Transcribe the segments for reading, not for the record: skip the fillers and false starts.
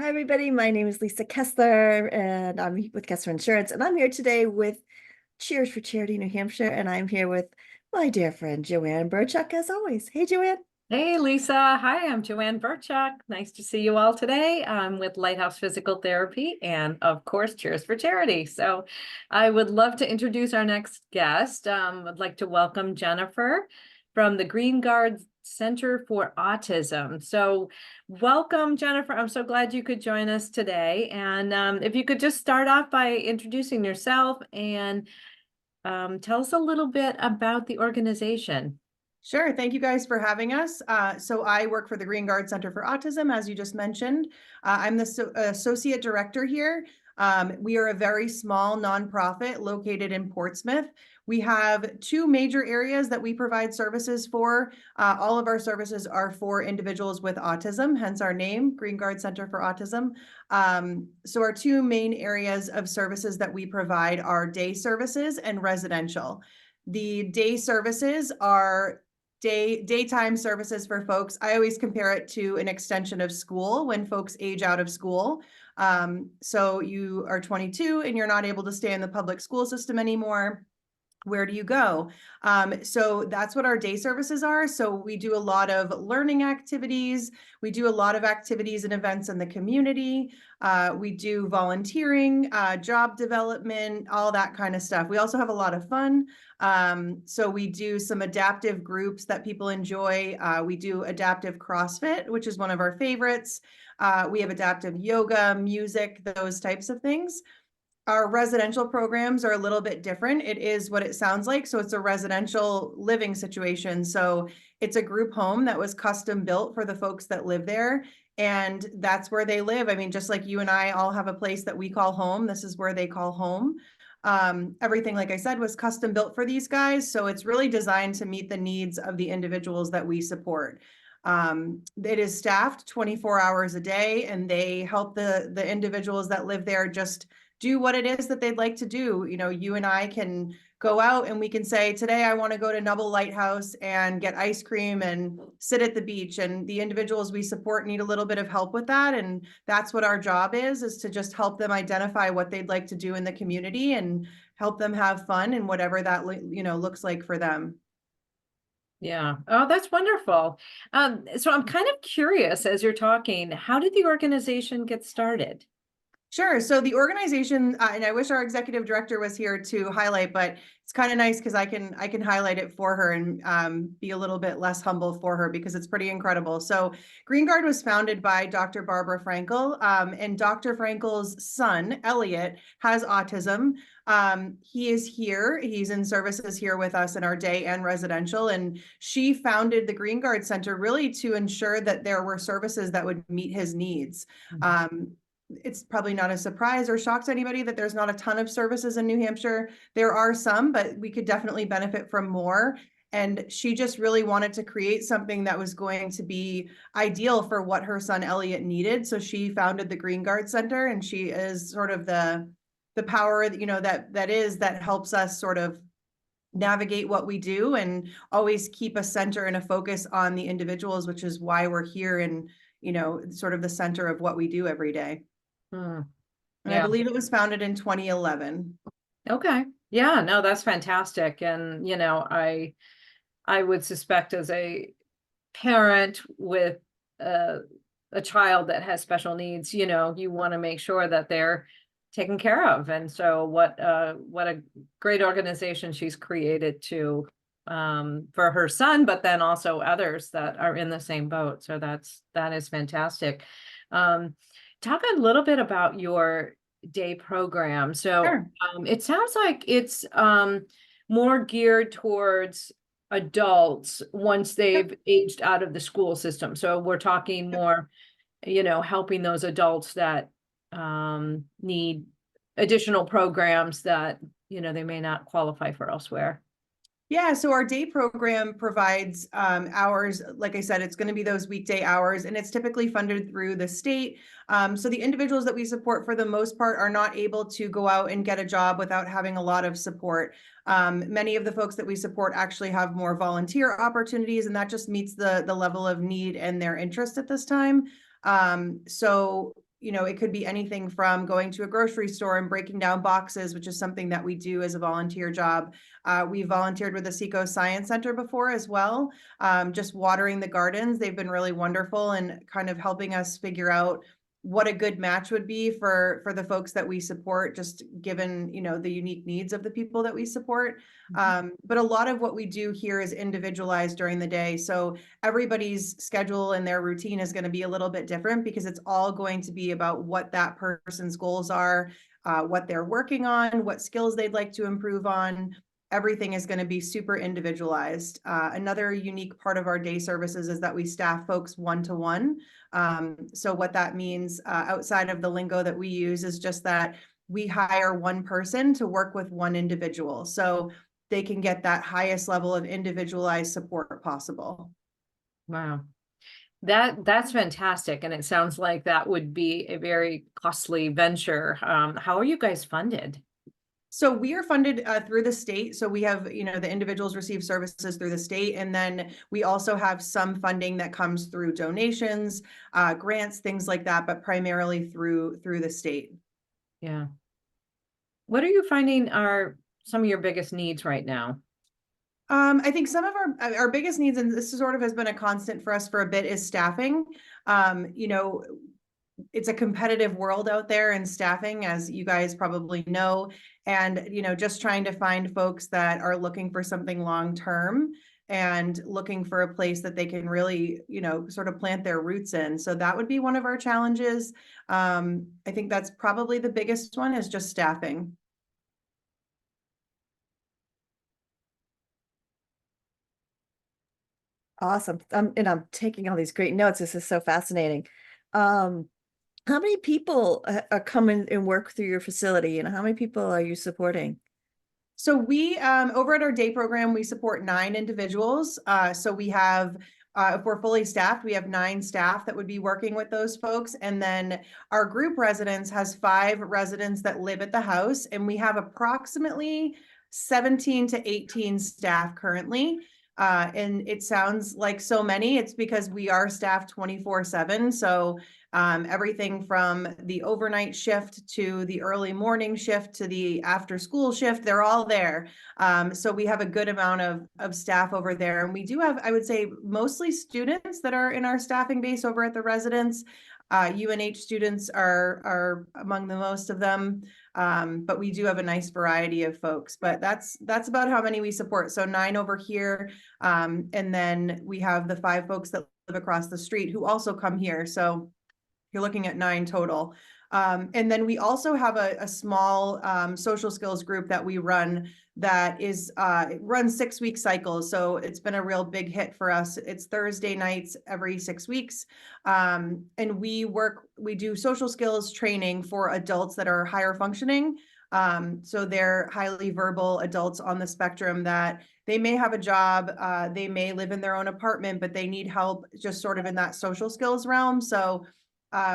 Hi, everybody. My name is Lisa Kessler, and I'm with Kessler Insurance, and I'm here today with Cheers for Charity New Hampshire, and I'm here with my dear friend Joanne Burchuck, as always. Hey, Joanne. Hey, Lisa. Hi, I'm Joanne Burchuck. Nice to see you all today. I'm with Lighthouse Physical Therapy and, of course, Cheers for Charity. So I would love to introduce our next guest. I'd like to welcome Jennifer from the Greengard Center for Autism. So welcome, Jennifer. I'm so glad you could join us today. And if you could just start off by introducing yourself and tell us a little bit about the organization. Sure. Thank you guys for having us. So I work for the Greengard Center for Autism, as you just mentioned. I'm the associate director here. We are a very small nonprofit located in Portsmouth. We have two major areas that we provide services for. All of our services are for individuals with autism, hence our name, Greengard Center for Autism. So our two main areas of services that we provide are day services and residential. The day services are daytime services for folks. I always compare it to an extension of school when folks age out of school. So you are 22 and you're not able to stay in the public school system anymore. Where do you go? So that's what our day services are. So we do a lot of learning activities. We do a lot of activities and events in the community. We do volunteering, job development, all that kind of stuff. We also have a lot of fun. So we do some adaptive groups that people enjoy. We do adaptive CrossFit, which is one of our favorites. We have adaptive yoga, music, those types of things. Our residential programs are a little bit different. It is what it sounds like. So it's a residential living situation. So it's a group home that was custom built for the folks that live there. And that's where they live. I mean, just like you and I all have a place that we call home, this is where they call home. Everything, like I said, was custom built for these guys. So it's really designed to meet the needs of the individuals that we support. It is staffed 24 hours a day, and they help the individuals that live there just do what it is that they'd like to do. You know, you and I can go out and we can say, today I want to go to Nubble Lighthouse and get ice cream and sit at the beach. And the individuals we support need a little bit of help with that. And that's what our job is to just help them identify what they'd like to do in the community and help them have fun and whatever that, looks like for them. Yeah. Oh, that's wonderful. So I'm kind of curious as you're talking, how did the organization get started? Sure. So the organization, and I wish our executive director was here to highlight, but it's kind of nice because I can highlight it for her and be a little bit less humble for her because it's pretty incredible. So Greengard was founded by Dr. Barbara Frankle, and Dr. Frankle's son, Elliot, has autism. He is here. He's in services here with us in our day and residential. And she founded the Greengard Center really to ensure that there were services that would meet his needs. It's probably not a surprise or shock to anybody that there's not a ton of services in New Hampshire. There are some, but we could definitely benefit from more. And she just really wanted to create something that was going to be ideal for what her son Elliot needed. So she founded the Greengard Center, and she is sort of the power that helps us sort of navigate what we do and always keep a center and a focus on the individuals, which is why we're here and sort of the center of what we do every day. Hmm. And I believe it was founded in 2011. Okay. Yeah, no, that's fantastic. And, I would suspect as a parent with a child that has special needs, you want to make sure that they're taken care of. And so what a great organization she's created to for her son, but then also others that are in the same boat. So that is fantastic. Talk a little bit about your day program. So Sure. It sounds like it's more geared towards adults once they've aged out of the school system. So we're talking more, helping those adults that need additional programs that, they may not qualify for elsewhere. Yeah, so our day program provides hours. Like I said, it's going to be those weekday hours, and it's typically funded through the state. So the individuals that we support, for the most part, are not able to go out and get a job without having a lot of support. Many of the folks that we support actually have more volunteer opportunities, and that just meets the level of need and their interest at this time. So you know, it could be anything from going to a grocery store and breaking down boxes, which is something that we do as a volunteer job. We volunteered with the Seco Science Center before as well, just watering the gardens. They've been really wonderful and kind of helping us figure out what a good match would be for the folks that we support, just given, you know, the unique needs of the people that we support. But a lot of what we do here is individualized during the day. So everybody's schedule and their routine is going to be a little bit different because it's all going to be about what that person's goals are, what they're working on, what skills they'd like to improve on. Everything is going to be super individualized. Another unique part of our day services is that we staff folks one-to-one. So what that means outside of the lingo that we use is just that we hire one person to work with one individual. So they can get that highest level of individualized support possible. Wow. That's fantastic. And it sounds like that would be a very costly venture. How are you guys funded? So we are funded through the state. So we have, you know, the individuals receive services through the state. And then we also have some funding that comes through donations, grants, things like that, but primarily through the state. Yeah. What are you finding are some of your biggest needs right now? I think some of our biggest needs, and this sort of has been a constant for us for a bit, is staffing. You know, it's a competitive world out there in staffing, as you guys probably know, and, you know, just trying to find folks that are looking for something long-term and looking for a place that they can really, you know, sort of plant their roots in. So that would be one of our challenges. I think that's probably the biggest one, is just staffing. Awesome. And I'm taking all these great notes. This is so fascinating. How many people are coming and work through your facility, and how many people are you supporting? So we, over at our day program, we support 9 individuals. So we have, if we're fully staffed, we have 9 staff that would be working with those folks. And then our group residence has 5 residents that live at the house. And we have approximately 17 to 18 staff currently. And it sounds like so many. It's because we are staffed 24/7. So everything from the overnight shift to the early morning shift to the after school shift, they're all there. So we have a good amount of staff over there. And we do have, I would say, mostly students that are in our staffing base over at the residence. UNH students are among the most of them. But we do have a nice variety of folks, but that's about how many we support. So 9 over here. And then we have the 5 folks that live across the street who also come here. So you're looking at 9 total. And then we also have a small social skills group that we run that is, it runs 6-week cycles. So it's been a real big hit for us. It's Thursday nights every 6 weeks. And we do social skills training for adults that are higher functioning. So they're highly verbal adults on the spectrum that they may have a job, they may live in their own apartment, but they need help just sort of in that social skills realm. So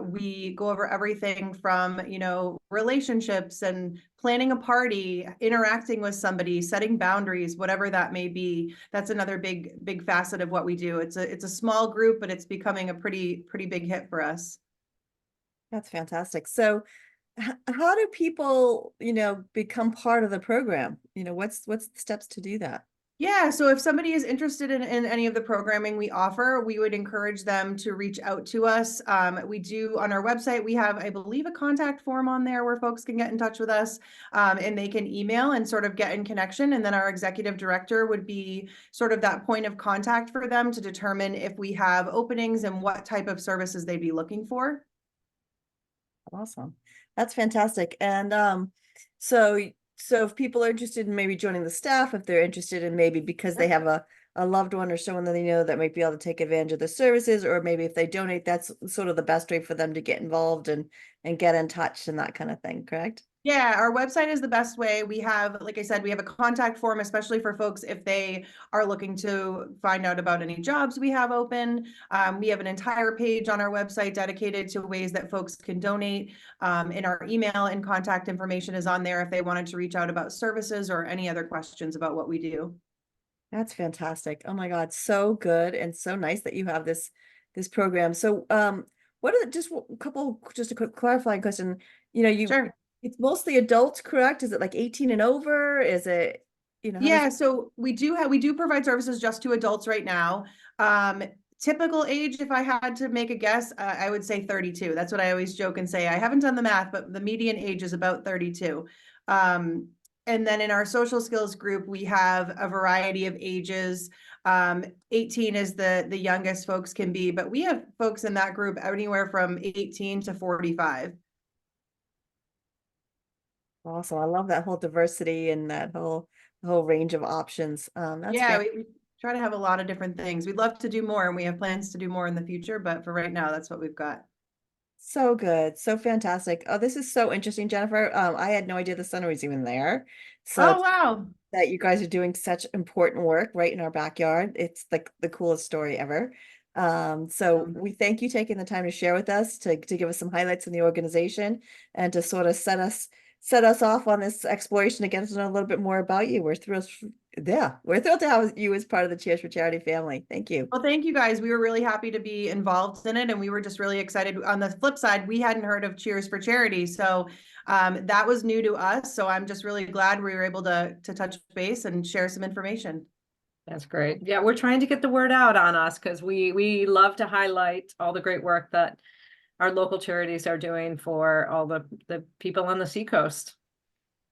we go over everything from, you know, relationships and planning a party, interacting with somebody, setting boundaries, whatever that may be. That's another big facet of what we do. It's a small group, but it's becoming a pretty big hit for us. That's fantastic. So how do people, you know, become part of the program? You know, what's the steps to do that? Yeah, so if somebody is interested in any of the programming we offer, we would encourage them to reach out to us. We do on our website, we have, I believe, a contact form on there where folks can get in touch with us, and they can email and sort of get in connection. And then our executive director would be sort of that point of contact for them to determine if we have openings and what type of services they'd be looking for. Awesome. That's fantastic. And so if people are interested in maybe joining the staff, if they're interested in maybe because they have a loved one or someone that they know that might be able to take advantage of the services, or maybe if they donate, that's sort of the best way for them to get involved and get in touch and that kind of thing, correct? Yeah, our website is the best way. We have, like I said, we have a contact form, especially for folks if they are looking to find out about any jobs we have open. We have an entire page on our website dedicated to ways that folks can donate. And our email and contact information is on there if they wanted to reach out about services or any other questions about what we do. That's fantastic. Oh my God, so good and so nice that you have this program. So what are just a couple, just a quick clarifying question. You know, Sure. it's mostly adults, correct? Is it like 18 and over? Is it, how does, Yeah, so we do provide services just to adults right now. Typical age, if I had to make a guess, I would say 32. That's what I always joke and say. I haven't done the math, but the median age is about 32. And then in our social skills group, we have a variety of ages. 18 is the youngest folks can be, but we have folks in that group anywhere from 18 to 45. awesome. I love that whole diversity and that whole range of options. That's Yeah, fantastic. we try to have a lot of different things. We'd love to do more, and we have plans to do more in the future, but for right now, that's what we've got. So good. So fantastic. Oh, this is so interesting, Jennifer. I had no idea the sun was even there. So Oh, wow. that you guys are doing such important work right in our backyard. It's like the coolest story ever. So we thank you taking the time to share with us, to give us some highlights in the organization and to sort of set us off on this exploration to get us to know a little bit more about you. We're thrilled. Yeah, we're thrilled to have you as part of the Cheers for Charity family. Thank you. Well, thank you guys. We were really happy to be involved in it, and we were just really excited. On the flip side, we hadn't heard of Cheers for Charity, so that was new to us. So I'm just really glad we were able to touch base and share some information. That's great. Yeah, we're trying to get the word out on us because we love to highlight all the great work that our local charities are doing for all the people on the seacoast.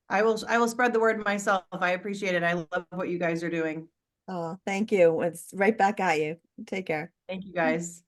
I will spread the word myself. I appreciate it. I love what you guys are doing. Oh, thank you. It's right back at you. Take care. Thank you guys.